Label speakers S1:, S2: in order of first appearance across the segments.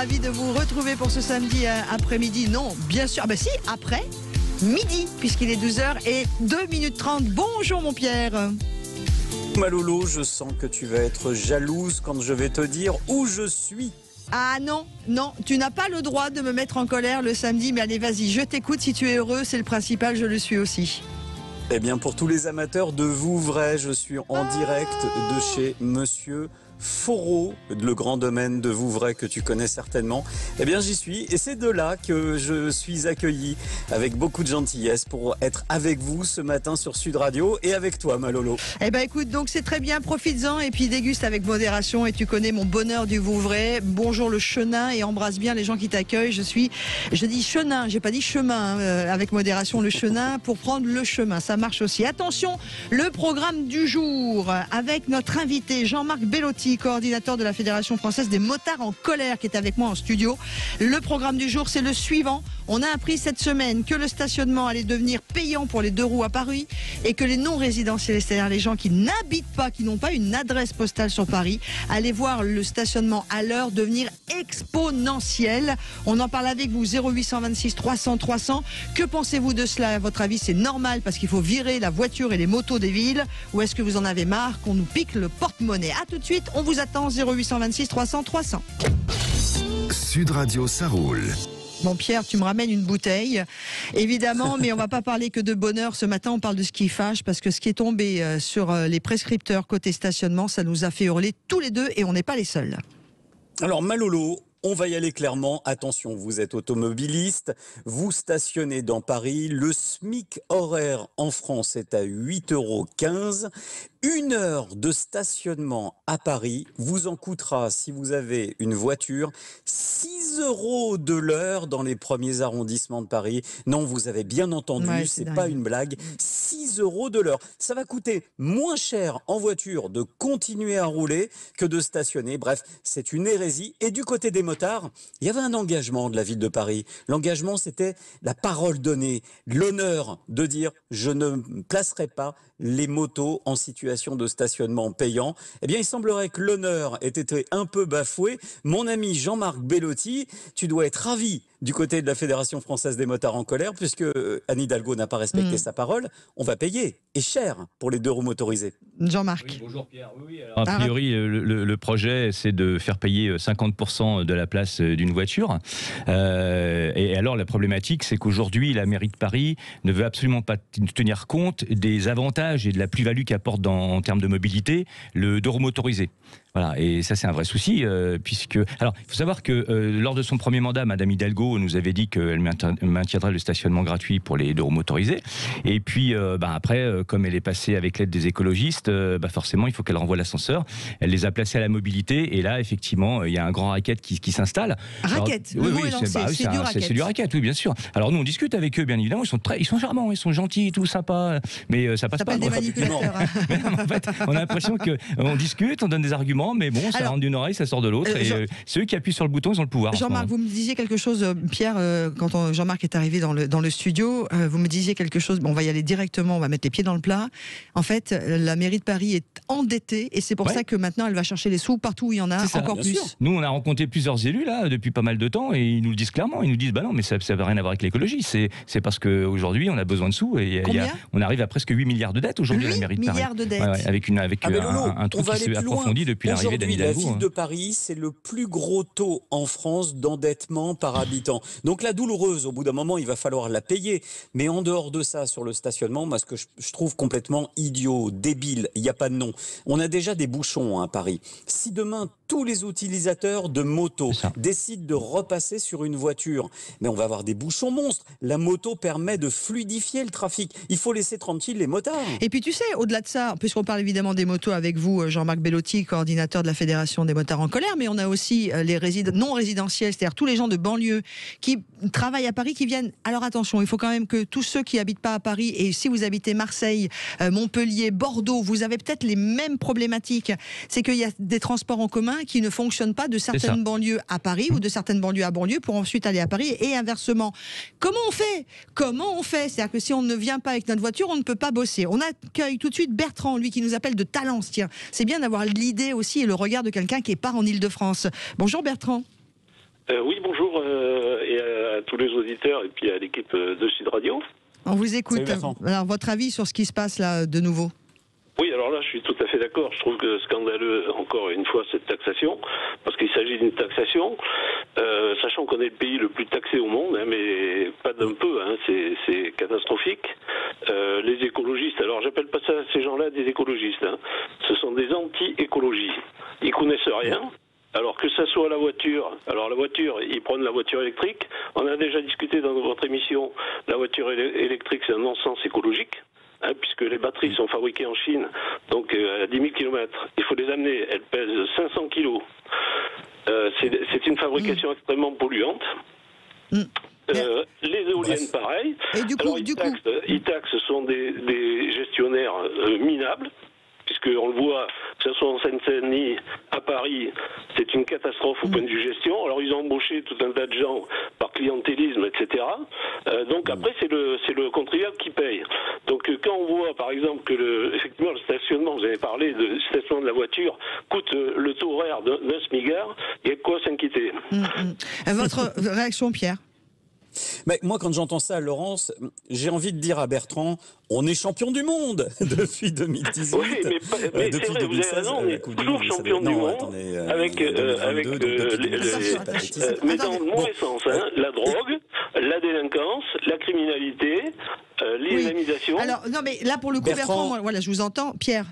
S1: ravi de vous retrouver pour ce samedi après-midi. Non, bien sûr, si, après midi, puisqu'il est 12h et 2 minutes 30. Bonjour mon Pierre.
S2: Malolo, je sens que tu vas être jalouse quand je vais te dire où je suis.
S1: Ah non, tu n'as pas le droit de me mettre en colère le samedi, mais allez, vas-y, je t'écoute. Si tu es heureux, c'est le principal, je le suis aussi.
S2: Eh bien, pour tous les amateurs de Vouvray, je suis en direct de chez Monsieur Foreau, le grand domaine de Vouvray que tu connais certainement. Eh bien, j'y suis et c'est de là que je suis accueilli avec beaucoup de gentillesse pour être avec vous ce matin sur Sud Radio et avec toi, Malolo.
S1: Eh ben, écoute, donc c'est très bien, profites-en et puis déguste avec modération et tu connais mon bonheur du Vouvray. Bonjour le Chenin et embrasse bien les gens qui t'accueillent. Je dis Chenin, j'ai pas dit chemin, avec modération le Chenin pour prendre le chemin. Ça marche aussi. Attention, le programme du jour avec notre invité Jean-Marc Bellotti, coordinateur de la Fédération française des motards en colère, qui est avec moi en studio. Le programme du jour, c'est le suivant. On a appris cette semaine que le stationnement allait devenir payant pour les 2 roues à Paris et que les non-résidentiels, c'est-à-dire les gens qui n'habitent pas, qui n'ont pas une adresse postale sur Paris, allaient voir le stationnement à l'heure devenir exponentiel. On en parle avec vous, 0826 300 300. Que pensez-vous de cela? À votre avis, c'est normal parce qu'il faut virer la voiture et les motos des villes? Ou est-ce que vous en avez marre qu'on nous pique le porte-monnaie? A tout de suite, on vous attend, 0826 300 300.
S3: Sud Radio, ça roule.
S1: Bon Pierre, tu me ramènes une bouteille, évidemment, mais on va pas parler que de bonheur. Ce matin, on parle de ce qui fâche, parce que ce qui est tombé sur les prescripteurs côté stationnement, ça nous a fait hurler tous les deux et on n'est pas les seuls.
S2: Alors Malolo, on va y aller clairement. Attention, vous êtes automobiliste, vous stationnez dans Paris. Le SMIC horaire en France est à 8,15 €. 1 heure de stationnement à Paris vous en coûtera, si vous avez une voiture, 6 € de l'heure dans les premiers arrondissements de Paris. Non, vous avez bien entendu,
S1: ouais,
S2: c'est pas une blague. 6 € de l'heure. Ça va coûter moins cher en voiture de continuer à rouler que de stationner. Bref, c'est une hérésie. Et du côté des motards, il y avait un engagement de la ville de Paris. L'engagement, c'était la parole donnée, l'honneur de dire « je ne placerai pas les motos en situation de stationnement payant ». Eh bien, il semblerait que l'honneur ait été un peu bafoué. Mon ami Jean-Marc Bellotti, tu dois être ravi du côté de la Fédération française des motards en colère, puisque Anne Hidalgo n'a pas respecté sa parole. On va payer, et cher, pour les 2 roues motorisées.
S1: Jean-Marc.
S4: Oui, bonjour Pierre. Oui, alors, a priori, le projet, c'est de faire payer 50% de la place d'une voiture. Et alors, la problématique, c'est qu'aujourd'hui, la mairie de Paris ne veut absolument pas tenir compte des avantages et de la plus-value qu'apporte en termes de mobilité le 2 roues motorisé. Voilà, et ça c'est un vrai souci, puisque... Alors, il faut savoir que lors de son premier mandat, Madame Hidalgo nous avait dit qu'elle maintiendrait le stationnement gratuit pour les 2 roues motorisés. Et puis, après, comme elle est passée avec l'aide des écologistes, forcément, il faut qu'elle renvoie l'ascenseur. Elle les a placés à la mobilité, et là, effectivement, il y a un grand racket qui s'installe.
S1: Racket,
S4: alors, oui, c'est du racket. C'est du racket, oui, bien sûr. Alors nous, on discute avec eux, bien évidemment. Ils sont charmants, ils sont gentils, tout sympa, mais ça passe pas.
S1: Des manipulateurs.
S4: Mais non, en fait, on a l'impression qu'on discute, on donne des arguments, mais bon, ça rentre d'une oreille, ça sort de l'autre. Et ceux qui appuient sur le bouton, ils ont le pouvoir.
S1: Jean-Marc, vous me disiez quelque chose, Pierre, quand Jean-Marc est arrivé dans le studio, vous me disiez quelque chose. Bon, on va y aller directement, on va mettre les pieds dans le plat. En fait, la mairie de Paris est endettée et c'est pour ça que maintenant, elle va chercher les sous partout où il y en a, encore plus.
S4: Sûr. Nous, on a rencontré plusieurs élus là depuis pas mal de temps et ils nous le disent clairement. Ils nous disent, non, mais ça n'a rien à voir avec l'écologie. C'est parce qu'aujourd'hui, on a besoin de sous et on arrive à presque 8 milliards de dettes aujourd'hui à la mairie de Paris.
S1: 8 milliards de dettes.
S4: Ouais, avec un truc qui s'est approfondi depuis l'arrivée d'Anne Hidalgo.
S2: La ville de Paris, c'est le plus gros taux en France d'endettement par habitant. Donc la douloureuse, au bout d'un moment, il va falloir la payer. Mais en dehors de ça, sur le stationnement, moi, ce que je trouve complètement idiot, débile, il n'y a pas de nom. On a déjà des bouchons à Paris. Si demain, tous les utilisateurs de moto décident de repasser sur une voiture, mais on va avoir des bouchons monstres. La moto permet de fluidifier le trafic. Il faut laisser tranquille les motards.
S1: Et puis tu sais, au-delà de ça, puisqu'on parle évidemment des motos avec vous, Jean-Marc Bellotti, coordinateur de la Fédération des motards en colère, mais on a aussi les non résidentiels, c'est-à-dire tous les gens de banlieue qui travaillent à Paris, qui viennent. Alors attention, il faut quand même que tous ceux qui habitent pas à Paris, et si vous habitez Marseille, Montpellier, Bordeaux, vous avez peut-être les mêmes problématiques. C'est qu'il y a des transports en commun qui ne fonctionnent pas de certaines banlieues à Paris ou de certaines banlieues à banlieue pour ensuite aller à Paris et inversement. Comment on fait? C'est-à-dire que si on ne vient pas avec notre voiture, on ne peut pas bosser. On accueille tout de suite Bertrand, lui qui nous appelle de Talence. Tiens, c'est bien d'avoir l'idée aussi et le regard de quelqu'un qui est pas en Île-de-France. Bonjour Bertrand.
S5: Oui, bonjour et à tous les auditeurs et puis à l'équipe de Sud Radio.
S1: On vous écoute.
S2: Salut, Bertrand.
S1: Alors, votre avis sur ce qui se passe là de nouveau?
S5: Oui, alors là, je suis tout à fait d'accord. Je trouve que scandaleux, encore une fois, cette taxation, parce qu'il s'agit d'une taxation, sachant qu'on est le pays le plus taxé au monde, hein, mais pas d'un peu, hein, c'est catastrophique. Les écologistes, alors j'appelle pas ça ces gens-là des écologistes, hein, ce sont des anti-écologies. Ils connaissent rien. Alors que ça soit la voiture, alors la voiture, ils prennent la voiture électrique. On a déjà discuté dans votre émission, la voiture électrique, c'est un non-sens écologique. Hein, puisque les batteries sont fabriquées en Chine, donc à 10 000 km. Il faut les amener, elles pèsent 500 kilos. C'est une fabrication extrêmement polluante. Les éoliennes, pareil.
S1: Et du coup,
S5: alors, ils taxent, ce sont des gestionnaires minables, puisqu'on le voit, que ce soit en Seine-Saint-Denis, à Paris, c'est une catastrophe au point de vue gestion. Alors ils ont embauché tout un tas de gens par clientélisme, etc. Donc après, c'est le contribuable qui paye. Donc quand on voit, par exemple, que effectivement le stationnement, vous avez parlé de stationnement de la voiture, coûte le taux horaire d'un smigard, il y a de quoi s'inquiéter.
S1: Votre réaction, Pierre?
S2: Mais moi, quand j'entends ça, Laurence, j'ai envie de dire à Bertrand, on est champion du monde depuis 2018.
S5: Oui, mais
S2: depuis
S5: c'est vrai,
S2: 2016,
S5: vous avez raison, on est toujours champion du monde, avec mais dans le mauvais sens, hein, la drogue, la délinquance, la criminalité, l'islamisation.
S1: Oui. Alors, non, mais là, pour le coup, Bertrand, moi, voilà, je vous entends. Pierre?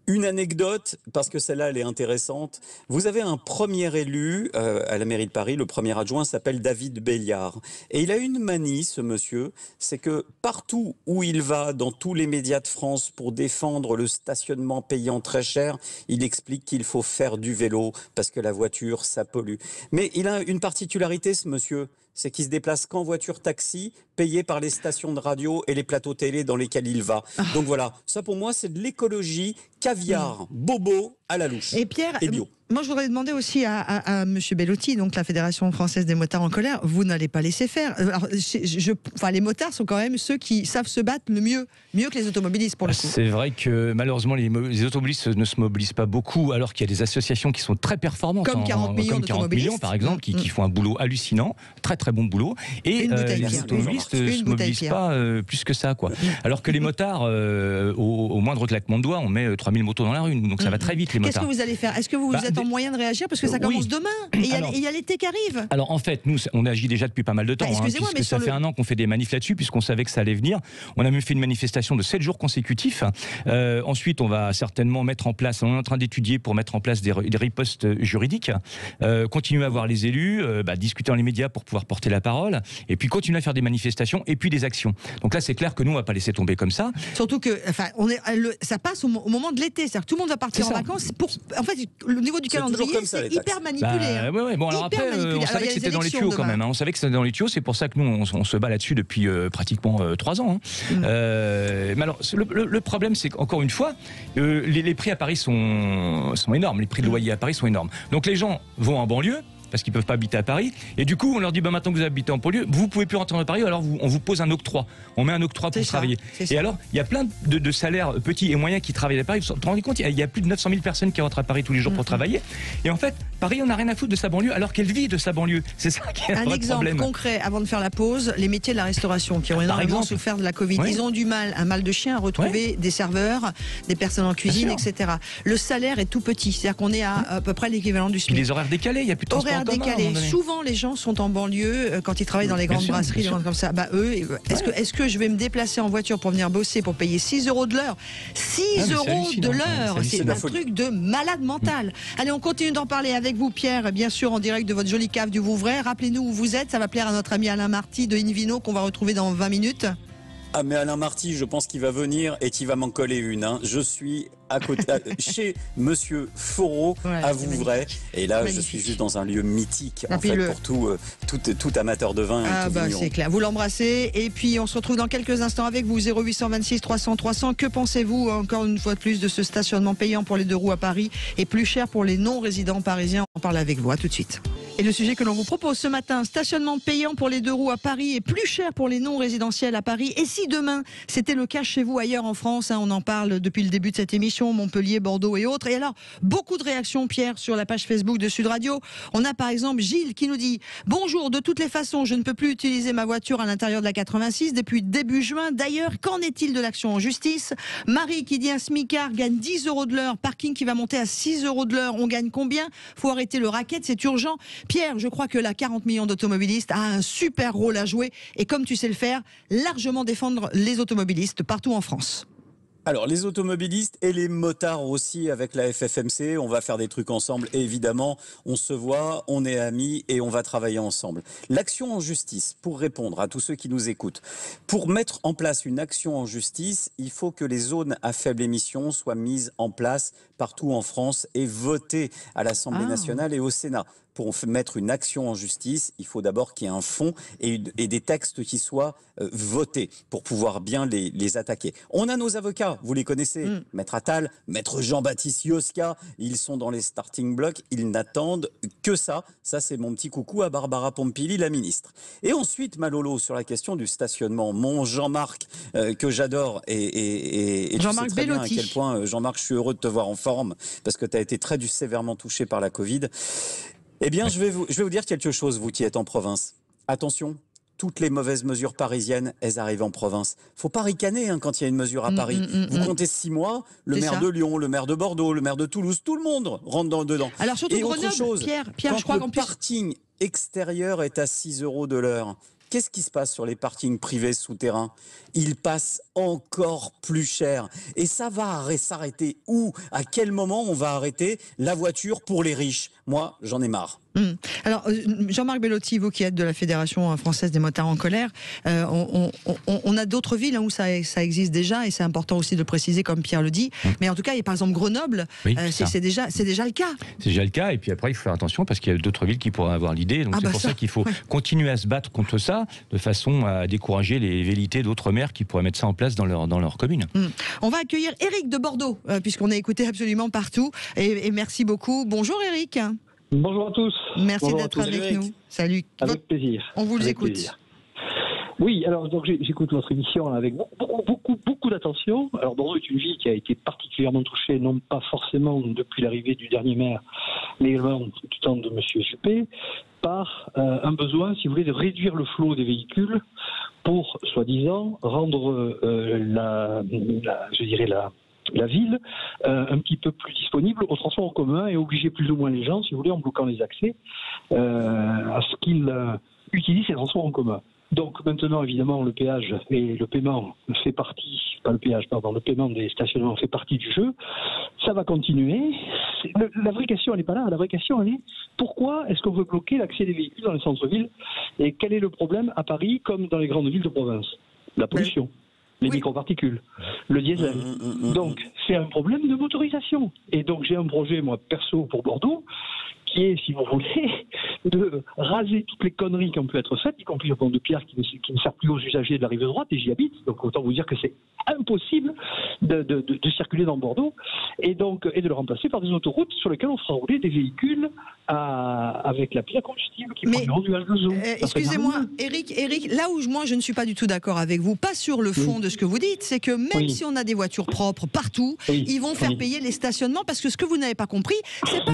S2: Une anecdote, parce que celle-là, elle est intéressante. Vous avez un premier élu à la mairie de Paris, le premier adjoint s'appelle David Béliard. Et il a une manie, ce monsieur, c'est que partout où il va, dans tous les médias de France, pour défendre le stationnement payant très cher, il explique qu'il faut faire du vélo, parce que la voiture, ça pollue. Mais il a une particularité, ce monsieur, c'est qu'il se déplace qu'en voiture taxi, payé par les stations de radio et les plateaux télé dans lesquels il va. Donc voilà, ça pour moi, c'est de l'écologie, caviar, bobo, à la louche.
S1: Et Pierre,
S2: et bio.
S1: Moi, je voudrais demander aussi à Monsieur Bellotti, donc la Fédération française des motards en colère, vous n'allez pas laisser faire. Alors, les motards sont quand même ceux qui savent se battre le mieux que les automobilistes pour le coup.
S4: C'est vrai que malheureusement les automobilistes ne se mobilisent pas beaucoup, alors qu'il y a des associations qui sont très performantes,
S1: comme 40
S4: millions par exemple, qui font un boulot hallucinant, très très bon boulot, et les automobilistes ne se mobilisent pas plus que ça, quoi. Alors que les motards, au moindre claquement de doigts, on met 3000 motos dans la rue, donc ça va très vite les motards.
S1: Qu'est-ce que vous allez faire? Est-ce que vous êtes en moyen de réagir parce que ça commence demain et il y a l'été qui arrive?
S4: Alors en fait, nous on agit déjà depuis pas mal de temps,
S1: excusez-moi, mais
S4: ça fait un an qu'on fait des manifs là-dessus, puisqu'on savait que ça allait venir. On a même fait une manifestation de 7 jours consécutifs. Ensuite, on va certainement mettre en place, on est en train d'étudier pour mettre en place des ripostes juridiques, continuer à voir les élus, discuter dans les médias pour pouvoir porter la parole, et puis continuer à faire des manifestations et puis des actions. Donc là, c'est clair que nous, on va pas laisser tomber comme ça.
S1: Surtout que, ça passe au moment de l'été, c'est-à-dire que tout le monde va partir en vacances. En fait, le niveau du calendrier, c'est hyper manipulé.
S4: Bon, alors après, on savait que c'était dans les tuyaux quand même. On savait que c'était dans les tuyaux, c'est pour ça que nous, on se bat là-dessus depuis pratiquement 3 ans. Mais alors, le problème, c'est qu'encore une fois, les prix à Paris sont énormes. Les prix de loyer à Paris sont énormes. Donc les gens vont en banlieue, parce qu'ils ne peuvent pas habiter à Paris. Et du coup, on leur dit, maintenant que vous habitez en banlieue, vous ne pouvez plus rentrer dans Paris, alors on vous pose un octroi. On met un octroi pour travailler. Et alors, il y a plein de salaires petits et moyens qui travaillent à Paris. Vous vous rendez compte, il y a plus de 900 000 personnes qui rentrent à Paris tous les jours pour travailler. Et en fait, Paris, on n'a rien à foutre de sa banlieue, alors qu'elle vit de sa banlieue. C'est ça qui est un vrai problème.
S1: Un exemple concret, avant de faire la pause, les métiers de la restauration, qui ont énormément souffert de la Covid. Ils ont du mal, un mal de chien, à retrouver des serveurs, des personnes en cuisine, etc. Le salaire est tout petit, c'est-à-dire qu'on est à peu près l'équivalent du SMIC.
S4: Les horaires décalés, il n'y a plus de transport en commun.
S1: Souvent, les gens sont en banlieue quand ils travaillent dans les grandes brasseries, des gens comme ça. Est-ce que je vais me déplacer en voiture pour venir bosser pour payer 6 € de l'heure? 6 € de l'heure, c'est un truc de malade mental. Allez, on continue d'en parler avec vous, Pierre, bien sûr, en direct de votre jolie cave du Vouvray. Rappelez-nous où vous êtes, ça va plaire à notre ami Alain Marty de Invino qu'on va retrouver dans 20 minutes.
S2: Ah mais Alain Marty, je pense qu'il va venir et qu'il va m'en coller une. Je suis à côté, chez Monsieur Foreau, à Vouvray. Et là, je suis juste dans un lieu mythique, en fait, pour tout amateur de vin.
S1: C'est clair. Vous l'embrassez. Et puis, on se retrouve dans quelques instants avec vous. 0826 300 300. Que pensez-vous, encore une fois de plus, de ce stationnement payant pour les 2 roues à Paris et plus cher pour les non-résidents parisiens? On parle avec vous. À tout de suite. Et le sujet que l'on vous propose ce matin, stationnement payant pour les 2 roues à Paris et plus cher pour les non-résidentiels à Paris. Et si demain, c'était le cas chez vous ailleurs en France, on en parle depuis le début de cette émission, Montpellier, Bordeaux et autres. Et alors, beaucoup de réactions, Pierre, sur la page Facebook de Sud Radio. On a par exemple Gilles qui nous dit « Bonjour, de toutes les façons, je ne peux plus utiliser ma voiture à l'intérieur de la 86 depuis début juin. D'ailleurs, qu'en est-il de l'action en justice ?» Marie qui dit « Un smicard gagne 10 € de l'heure, parking qui va monter à 6 € de l'heure. On gagne combien? Faut arrêter le racket, c'est urgent. » Pierre, je crois que la 40 millions d'automobilistes a un super rôle à jouer et comme tu sais le faire, largement défendre les automobilistes partout en France.
S2: Alors, les automobilistes et les motards aussi avec la FFMC, on va faire des trucs ensemble. Et évidemment, on se voit, on est amis et on va travailler ensemble. L'action en justice, pour répondre à tous ceux qui nous écoutent, pour mettre en place une action en justice, il faut que les zones à faible émission soient mises en place partout en France et votées à l'Assemblée nationale et au Sénat. Pour mettre une action en justice, il faut d'abord qu'il y ait un fond et des textes qui soient votés pour pouvoir bien les attaquer. On a nos avocats, vous les connaissez, Maître Attal, Maître Jean-Baptiste Yosca, ils sont dans les starting blocks, ils n'attendent que ça. Ça, c'est mon petit coucou à Barbara Pompili, la ministre. Et ensuite, Malolo, sur la question du stationnement, mon Jean-Marc, que j'adore, et
S1: Jean-Marc
S2: tu sais très bien à
S1: Bellotti.
S2: quel point, Jean-Marc, je suis heureux de te voir en forme, parce que tu as été très sévèrement touché par la Covid. Eh bien, je vais vous dire quelque chose, vous qui êtes en province. Attention, toutes les mauvaises mesures parisiennes, elles arrivent en province. Faut pas ricaner quand il y a une mesure à Paris. Vous comptez 6 mois, le maire de Lyon, le maire de Bordeaux, le maire de Toulouse, tout le monde rentre dedans.
S1: Alors surtout
S2: Et
S1: Grenoble,
S2: autre chose,
S1: Pierre,
S2: quand
S1: je crois
S2: le
S1: qu'en plus...
S2: parking extérieur est à 6 € de l'heure, qu'est-ce qui se passe sur les parkings privés souterrains? Ils passent encore plus cher. Et ça va s'arrêter où? À quel moment on va arrêter la voiture pour les riches? Moi, j'en ai marre.
S1: Alors, Jean-Marc Bellotti, vous qui êtes de la Fédération française des motards en colère, on a d'autres villes où ça existe déjà, et c'est important aussi de le préciser, comme Pierre le dit. Mais en tout cas, il y a par exemple Grenoble,
S4: Oui,
S1: c'est déjà le cas.
S4: C'est déjà le cas, et puis après il faut faire attention parce qu'il y a d'autres villes qui pourraient avoir l'idée, donc c'est pour ça qu'il faut continuer à se battre contre ça, de façon à décourager les velléités d'autres maires qui pourraient mettre ça en place dans leur commune.
S1: On va accueillir Eric de Bordeaux, puisqu'on est écouté absolument partout, et merci beaucoup. Bonjour Eric.
S6: Bonjour à tous.
S1: Merci d'être avec
S2: Eric.
S1: nous. Salut.
S6: Avec plaisir.
S1: On vous
S6: Avec
S1: écoute.
S6: plaisir. Oui, alors donc j'écoute votre émission avec beaucoup d'attention. Alors Bordeaux est une ville qui a été particulièrement touchée, non pas forcément depuis l'arrivée du dernier maire, mais également du temps de M. Juppé, par un besoin, si vous voulez, de réduire le flot des véhicules pour, soi-disant, rendre la ville un petit peu plus disponible au transport en commun et obliger plus ou moins les gens, si vous voulez, en bloquant les accès, à ce qu'ils utilisent ces transports en commun. Donc maintenant, évidemment, le péage et le paiement fait partie, pas le péage, pardon, le paiement des stationnements fait partie du jeu. Ça va continuer. La vraie question, elle n'est pas là. La vraie question, elle est pourquoi est-ce qu'on veut bloquer l'accès des véhicules dans les centres-villes? Et quel est le problème à Paris comme dans les grandes villes de province? La pollution. Les microparticules, le diesel. Donc, c'est un problème de motorisation. Et donc, j'ai un projet, moi, perso, pour Bordeaux, qui est, si vous voulez, de raser toutes les conneries qui ont pu être faites, y compris le pont de pierre qui ne sert plus aux usagers de la rive droite, et j'y habite. Donc, autant vous dire que c'est impossible de circuler dans Bordeaux, et de le remplacer par des autoroutes sur lesquelles on fera rouler des véhicules avec la pile à combustible qui produiront du H2O.
S1: Excusez-moi, Eric, là où moi je ne suis pas du tout d'accord avec vous, pas sur le fond de ce que vous dites, c'est que même si on a des voitures propres partout, ils vont faire payer les stationnements, parce que ce que vous n'avez pas compris, c'est pas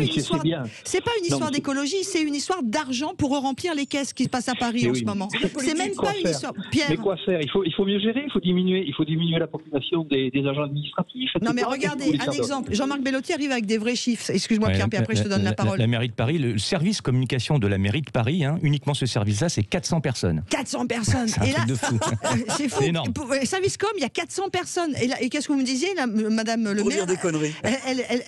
S1: une histoire d'écologie, c'est une histoire d'argent pour remplir les caisses qui se passent à Paris en ce moment. C'est même pas une histoire. Pierre.
S6: Mais quoi faire? Il faut mieux gérer, il faut diminuer la population des agents administratifs.
S1: Non mais regardez, un exemple. Jean-Marc Bellotti arrive avec des vrais chiffres. Excuse-moi Pierre, puis après je te donne la parole.
S4: La mairie de Paris, le service communication de la mairie de Paris, uniquement ce service-là, c'est 400 personnes.
S1: 400 personnes.
S4: C'est un truc de fou.
S1: C'est fou.
S4: C'est énorme.
S1: Service com, il y a 400 personnes. Et qu'est-ce que vous me disiez, Madame le
S2: Pour
S1: maire?
S2: dire des conneries.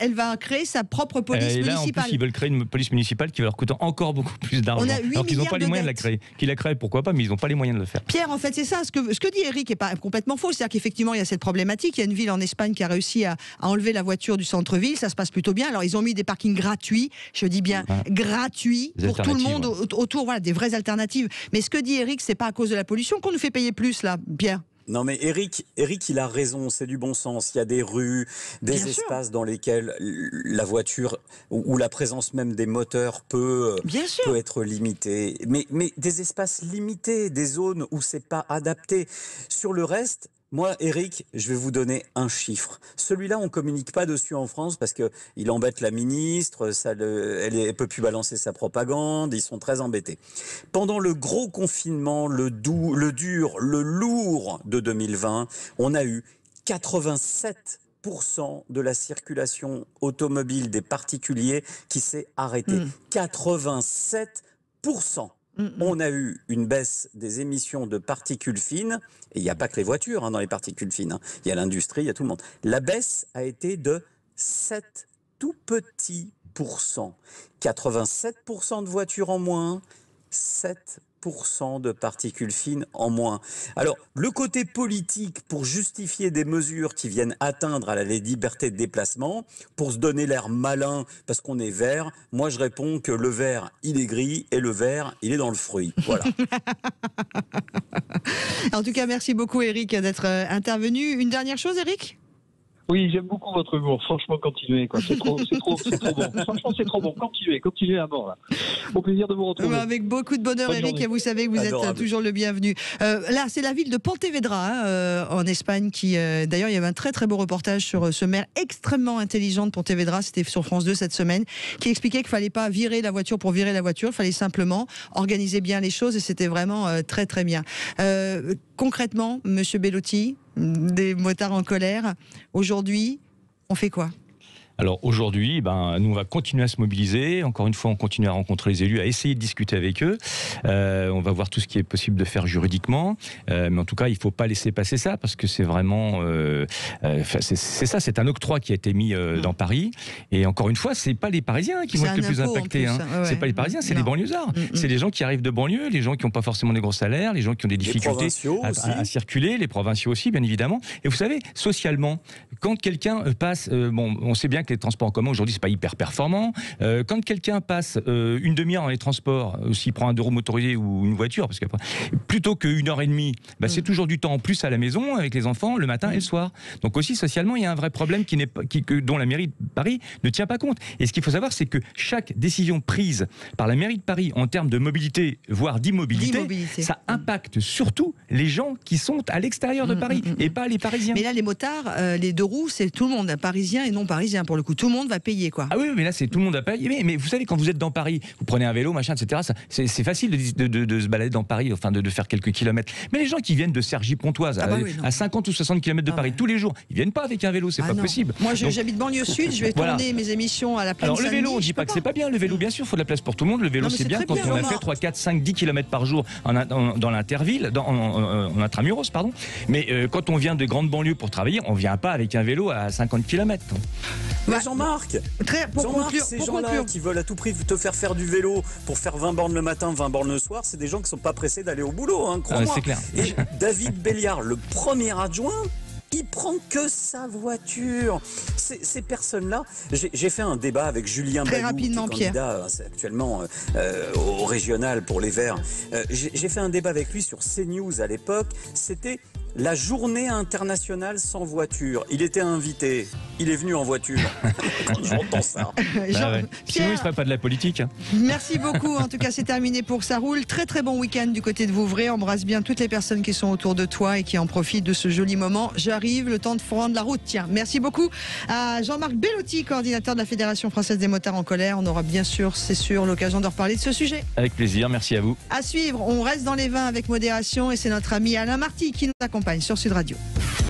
S1: Elle va créer sa propre police
S4: et là,
S1: municipale.
S4: En plus, ils veulent créer une police municipale qui va leur coûter encore beaucoup plus d'argent. Alors qu'ils n'ont pas les moyens de la créer. Qu'ils la créent, pourquoi pas, mais ils n'ont pas les moyens de le faire.
S1: Pierre, en fait, c'est ça. Ce que dit Eric n'est pas complètement faux. C'est-à-dire qu'effectivement, il y a cette problématique. Il y a une ville en Espagne qui a réussi à enlever la voiture du centre-ville. Ça se passe plutôt bien. Alors, ils ont mis des parkings gratuits. Je dis bien gratuits pour tout le monde autour. Voilà, des vraies alternatives. Mais ce que dit Eric, c'est pas à cause de la pollution qu'on nous fait payer plus, là, Pierre.
S2: Non mais Eric, il a raison, c'est du bon sens. Il y a des rues, des
S1: Bien
S2: espaces
S1: sûr.
S2: dans lesquels la voiture ou la présence même des moteurs peut être limitée. Mais des espaces limités, des zones où c'est pas adapté. Sur le reste, moi, Eric, je vais vous donner un chiffre. Celui-là, on communique pas dessus en France parce que il embête la ministre, elle peut plus balancer sa propagande, ils sont très embêtés. Pendant le gros confinement, le dur, le lourd de 2020, on a eu 87% de la circulation automobile des particuliers qui s'est arrêtée. 87%. On a eu une baisse des émissions de particules fines, et il n'y a pas que les voitures dans les particules fines, il y a l'industrie, il y a tout le monde. La baisse a été de 7 tout petits pourcents. 87% de voitures en moins, 7% de particules fines en moins. Alors, le côté politique pour justifier des mesures qui viennent atteindre à la liberté de déplacement, pour se donner l'air malin parce qu'on est vert, moi je réponds que le vert, il est gris et le vert, il est dans le fruit. Voilà.
S1: En tout cas, merci beaucoup Eric d'être intervenu. Une dernière chose, Eric ?
S6: Oui, j'aime beaucoup votre humour. Franchement, continuez, quoi. C'est trop bon. Franchement, c'est trop bon. Continuez à mort, là. Au plaisir de vous retrouver.
S1: Avec beaucoup de bonheur,
S6: Bonne
S1: Eric,
S6: journée.
S1: et vous savez que vous
S2: Adorable.
S1: êtes toujours le bienvenu. Là, c'est la ville de Pontevedra, en Espagne, qui, d'ailleurs, il y avait un très très beau reportage sur ce maire extrêmement intelligent de Pontevedra, c'était sur France 2 cette semaine, qui expliquait qu'il fallait pas virer la voiture pour virer la voiture, il fallait simplement organiser bien les choses, et c'était vraiment très très bien. Concrètement, Monsieur Bellotti, des motards en colère, aujourd'hui, on fait quoi ?
S4: Alors aujourd'hui, nous on va continuer à se mobiliser. Encore une fois, on continue à rencontrer les élus, à essayer de discuter avec eux. On va voir tout ce qui est possible de faire juridiquement. Mais en tout cas, il ne faut pas laisser passer ça parce que c'est vraiment, c'est un octroi qui a été mis dans Paris. Et encore une fois, c'est pas les Parisiens qui vont être les plus impactés. C'est pas les Parisiens, c'est les banlieusards. C'est les gens qui arrivent de banlieue, les gens qui n'ont pas forcément des gros salaires, les gens qui ont des difficultés à circuler, les provinciaux aussi, bien évidemment. Et vous savez, socialement, quand quelqu'un passe, on sait bien que les transports en commun aujourd'hui c'est pas hyper performant. Quand quelqu'un passe une demi-heure dans les transports, s'il prend un 2 roues motorisé ou une voiture, parce que plutôt qu'une heure et demie, c'est toujours du temps en plus à la maison avec les enfants le matin et le soir. Donc aussi socialement il y a un vrai problème dont la mairie de Paris ne tient pas compte. Et ce qu'il faut savoir c'est que chaque décision prise par la mairie de Paris en termes de mobilité, voire d'immobilité, ça impacte surtout les gens qui sont à l'extérieur de Paris et pas les Parisiens.
S1: Mais là les motards, les 2 roues, c'est tout le monde, parisien et non parisien pour le coup. Tout le monde va payer, quoi.
S4: Ah oui, mais là, c'est tout le monde va payer. Mais vous savez, quand vous êtes dans Paris, vous prenez un vélo, machin, etc. C'est facile de se balader dans Paris, enfin, de faire quelques kilomètres. Mais les gens qui viennent de Cergy-Pontoise, à 50 ou 60 km de Paris, tous les jours, ils viennent pas avec un vélo, c'est pas possible.
S1: Moi, j'habite banlieue sud, je vais tourner mes émissions à la plaine
S4: Alors, le
S1: Saint-Denis,
S4: vélo, on dit pas que c'est pas bien. Le vélo, bien sûr, il faut de la place pour tout le monde. Le vélo, c'est bien quand on a fait 3, 4, 5, 10 km par jour dans l'interville, en intramuros, pardon. Mais quand on vient de grandes banlieues pour travailler, on vient pas avec un vélo à 50 km.
S2: Mais Jean-Marc, ces gens-là qui veulent à tout prix te faire du vélo pour faire 20 bornes le matin, 20 bornes le soir, c'est des gens qui sont pas pressés d'aller au boulot, crois-moi.
S4: C'est clair.
S2: Et David Béliard, le premier adjoint, il prend que sa voiture. Ces personnes-là, j'ai fait un débat avec Julien Bayou, qui est candidat actuellement au régional pour les Verts. J'ai fait un débat avec lui sur CNews à l'époque. C'était la journée internationale sans voiture. Il était invité. Il est venu en voiture. Quand j'entends ça.
S4: Sinon, il ne ferait pas de la politique.
S1: Merci beaucoup. En tout cas, c'est terminé pour Ça roule. Très très bon week-end du côté de Vouvray. Embrasse bien toutes les personnes qui sont autour de toi et qui en profitent de ce joli moment. J'arrive, le temps de prendre la route. Tiens, merci beaucoup à Jean-Marc Bellotti, coordinateur de la Fédération française des motards en colère. On aura bien sûr, c'est sûr, l'occasion de reparler de ce sujet.
S4: Avec plaisir, merci à vous.
S1: À suivre, on reste dans les vins avec modération et c'est notre ami Alain Marty qui nous accompagne sur Sud Radio.